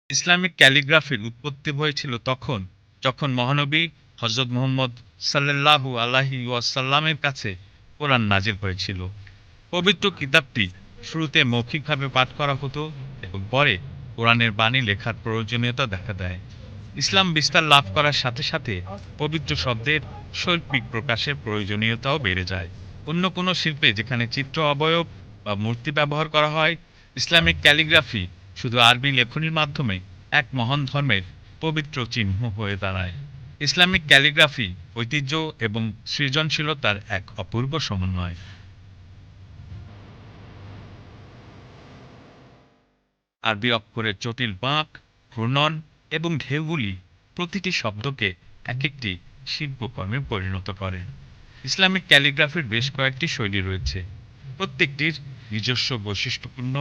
Islamic ক্যালিগ্রাফির উৎপত্তি হয়েছিল তখন, যখন মহানবী হযরত মুহাম্মদ সাল্লাল্লাহু আলাইহি ওয়াসাল্লামের কাছে কোরআন নাজিল হয়েছিল। পবিত্র কিতাবটি শুরুতে মৌখিকভাবে পাঠ করা হতো এবং পরে কোরআনের বাণী লেখার প্রয়োজনীয়তা দেখা দেয়। ইসলাম বিস্তার লাভ করার সাথে সাথে পবিত্র শব্দের শৈল্পিক প্রকাশের প্রয়োজনীয়তাও বেড়ে যায়। অন্য কোনো শিল্পে যেখানে চিত্র অবয়ব বা মূর্তি ব্যবহার করা হয়, ইসলামিক ক্যালিগ্রাফি শুধু আরবি লেখনির মাধ্যমে এক মহান ধর্মের পবিত্র চিহ্ন হয়ে দাঁড়ায়। ইসলামিক ক্যালিগ্রাফি ঐতিহ্য এবং সৃজনশীলতার এক অপূর্ব সমন্বয়। আরবি অক্ষরের জটিল বাঁক, ঘূর্ণন এবং ঢেউগুলি প্রতিটি শব্দকে এক একটি শিল্পকর্মে পরিণত করে। ইসলামিক ক্যালিগ্রাফির বেশ কয়েকটি শৈলী রয়েছে, প্রত্যেকটির নিজস্ব বৈশিষ্ট্যপূর্ণ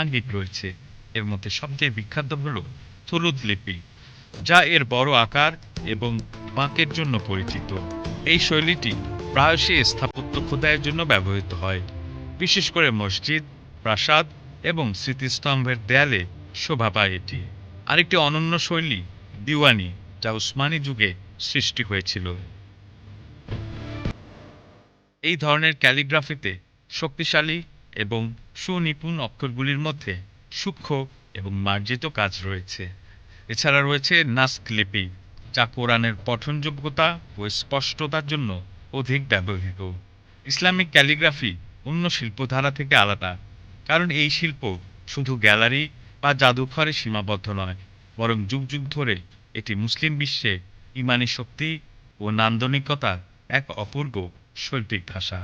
আঙ্গিক রয়েছে। এর মধ্যে সবচেয়ে বিখ্যাত হল থুলুদ লিপি, যা এর বড় আকার এবং বাঁকের জন্য পরিচিত। এই শৈলীটি প্রায়শই স্থাপত্য খোদাইয়ের জন্য ব্যবহৃত হয়, বিশেষ করে মসজিদ, প্রাসাদ এবং স্মৃতিস্তম্ভের দেয়ালে শোভা পায় এটি। আরেকটি অনন্য শৈলী দিওয়ানি, যা উসমানী যুগে সৃষ্টি হয়েছিল। এই ধরনের ক্যালিগ্রাফিতে শক্তিশালী এবং সুনিপুণ অক্ষরগুলির মধ্যে সূক্ষ্ম এবং মার্জিত কাজ রয়েছে। এছাড়া রয়েছে নাস্ক লিপি, যা কোরআনের পঠনযোগ্যতা ও স্পষ্টতার জন্য অধিক ব্যবহৃত। ইসলামিক ক্যালিগ্রাফি অন্য শিল্পধারা থেকে আলাদা, কারণ এই শিল্প শুধু গ্যালারি বা জাদুঘরে সীমাবদ্ধ নয়, বরং যুগ যুগ ধরে এটি মুসলিম বিশ্বে ইমানি শক্তি ও নান্দনিকতার এক অপূর্ব শৈল্পিক ভাষা।